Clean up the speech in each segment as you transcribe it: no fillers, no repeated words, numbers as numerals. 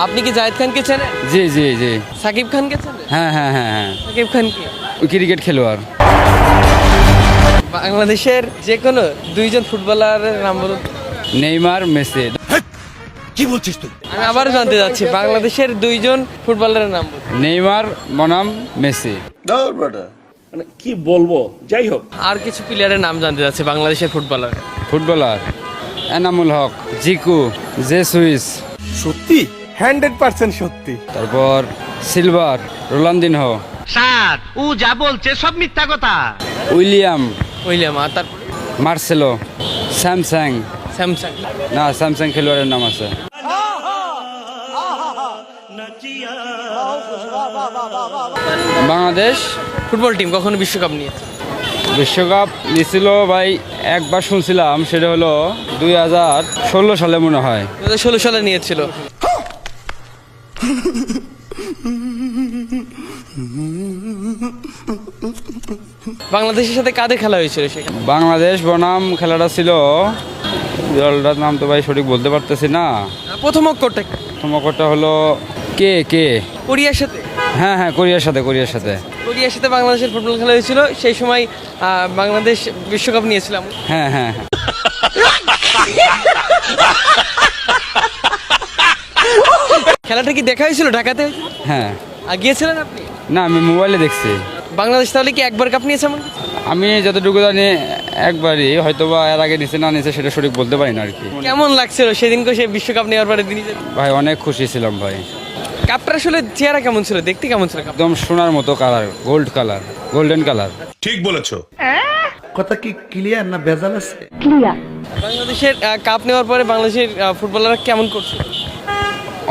আপনি কি জায়েদ খানকে চেনেন? জি জি জি। সাকিব খানকে চেনেন? হ্যাঁ হ্যাঁ হ্যাঁ হ্যাঁ। সাকিব খান কি ক্রিকেট খেলোয়াড়। বাংলাদেশের যে কোনো দুইজন ফুটবলারের নাম বলুন। Neymar, Messi. আমি আবারও জানতে যাচ্ছি, বাংলাদেশের দুইজন ফুটবলারের নাম বলুন। নেইমার বনাম মেসি। মানে কি বলবো, যাই হোক। আর কিছু প্লেয়ারের নাম জানতে যাচ্ছি বাংলাদেশের ফুটবলার। ফুটবলার এনামুল হক, জিকু, জেসুইস, সত্যি 100% সত্যি। তারপর সিলভার, রোনালদিনহো, স্যার ও যা বলছে সব মিথ্যা কথা। উইলিয়াম, আর তারপরে মার্সেলো, স্যামসাং। স্যামসাং। না, স্যামসাং খেলোয়াড়ের নাম আছে। বাংলাদেশ ফুটবল টিম কখনো বিশ্বকাপ নিয়েছে? বিশ্বকাপ নিয়েছিল ভাই, একবার শুনছিলাম, সেটা হলো 2016 সালে মনে হয়। 2016 সালে নিয়েছিল। বাংলাদেশের সাথে কাদের খেলা হয়েছিল সেখানে? বাংলাদেশ বনাম খেলাটা ছিল, দলটার নাম তো ভাই সঠিক বলতে পারতেছি না। প্রথম অক্ষরটা কি? তোমাকটা হলো কে কে। কোরিয়ার সাথে? হ্যাঁ হ্যাঁ, কোরিয়ার সাথে, কোরিয়ার সাথে। কোরিয়ার সাথে বাংলাদেশের ফুটবল খেলা হয়েছিল, সেই সময় বাংলাদেশ বিশ্বকাপ নিয়েছিলাম। হ্যাঁ হ্যাঁ হ্যাঁ। খেলাটা কি দেখা হয়েছিল ঢাকাতে? হ্যাঁ। আর গিয়েছিলেন আপনি? না, আমি মোবাইলে দেখছি। বাংলাদেশ তাহলে কি একবার কাপ নিয়েছে এমন? আমি যতটুকু জানি একবারই, হয়তো বা এর আগে নিচে না নিচে সেটা সঠিক বলতে পারি না আর কি। কেমন লাগছিল সেদিনকে সে বিশ্বকাপ নেওয়ার পরে দিনই? ভাই অনেক খুশি ছিলাম ভাই। কাপটা আসলে চেহারা কেমন ছিল, দেখতে কেমন ছিল? একদম সোনার মতো colour, gold colour, golden colour. ঠিক বলেছো। কথা কি ক্লিয়ার না ভেজাল আছে? বাংলাদেশের কাপ নেওয়ার পরে বাংলাদেশের ফুটবলাররা কেমন করছিল?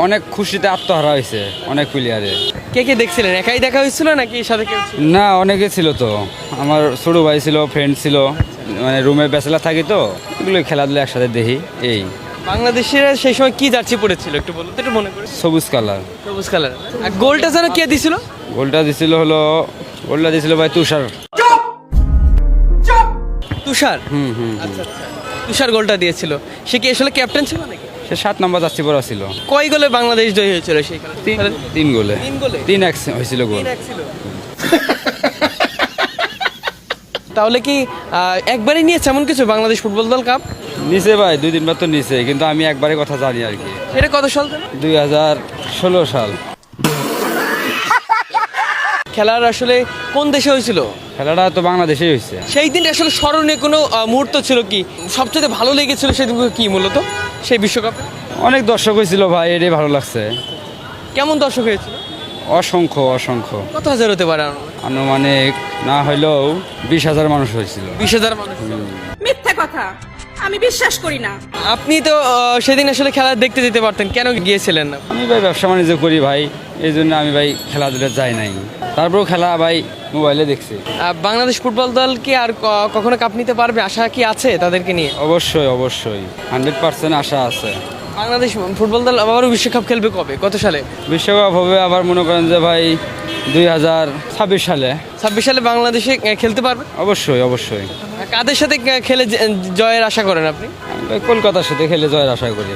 অনেক খুশিতে আত্মহারা হয়েছে অনেক প্লেয়ারে। কে কে দেখছিলেন? একাই দেখা হয়েছিল নাকি সাথে কেউ ছিল? না, অনেকে ছিল তো। আমার ছোট ভাই ছিল, ফ্রেন্ড ছিল, মানে রুমে ব্যাচেলার থাকি তো, এগুলো খেলাধুলা একসাথে দেখি। এই বাংলাদেশের সেই সময় কি জার্সি পরেছিল একটু বলুন তো, একটু মনে করে। সবুজ কালার। সবুজ কালার। আর গোলটা যেন কে দিছিল? গোলটা দিছিল ভাই তুষার। তুষার? হুম হুম। আচ্ছা আচ্ছা, তুষার গোলটা দিয়েছিল। সে কি আসলে ক্যাপ্টেন ছিল নাকি? সে 7 নম্বর জার্সি পরা ছিল। কয় গোলে বাংলাদেশ জয়ী হয়েছিল সেই খেলায়? 3 গোলে। 3 গোলে? 3-1 হয়েছিল গোল। 3-1 ছিল। তাহলে কি একবারই নিয়েছে এমন কিছু বাংলাদেশ ফুটবল দল কাপ? নিচে ভাই 2-3 বার তো নিচে, কিন্তু আমি একবারের কথা জানি আর কি। সেটা কত সাল থেকে? 2016 সাল। খেলার আসলে কোন দেশে হয়েছিল? খেলাটা তো বাংলাদেশেই হয়েছে। সেই দিন আসলে স্মরণীয় কোনো মুহূর্ত ছিল কি, সবচেয়ে ভালো লেগেছিল সেদিন কি মূলত সেই বিশ্বকাপে? অনেক দর্শক হয়েছিল ভাই, এটাই ভালো লাগছে। কেমন দর্শক হয়েছিল? অসংখ্য অসংখ্য। কত হাজার হতে পারে? আনুমানিক না হইলেও 20,000 মানুষ হয়েছিল। 20,000 মানুষ? মিথ্যে কথা, আমি বিশ্বাস করি না। আপনি তো সেদিন আসলে খেলা দেখতে যেতে পারতেন, কেন গিয়েছিলেন না? আমি ভাই ব্যবসা বাণিজ্য করি ভাই, এই জন্য আমি ভাই খেলাধুলা যাই নাই। তারপরেও খেলা ভাই মোবাইলে দেখছি। বাংলাদেশ ফুটবল দল কি আর কখনো কাপ নিতে পারবে, আশা কি আছে তাদেরকে নিয়ে? অবশ্যই অবশ্যই 100% আশা আছে। বাংলাদেশ ফুটবল দল আবারও বিশ্বকাপ খেলবে কবে, কত সালে? বিশ্বকাপ হবে আবার মনে করেন যে ভাই 2026 সালে। 26 সালে বাংলাদেশে খেলতে পারবে? অবশ্যই অবশ্যই। কাদের সাথে খেলে জয়ের আশা করেন আপনি? আমি ভাই কলকাতার সাথে খেলে জয়ের আশা করি।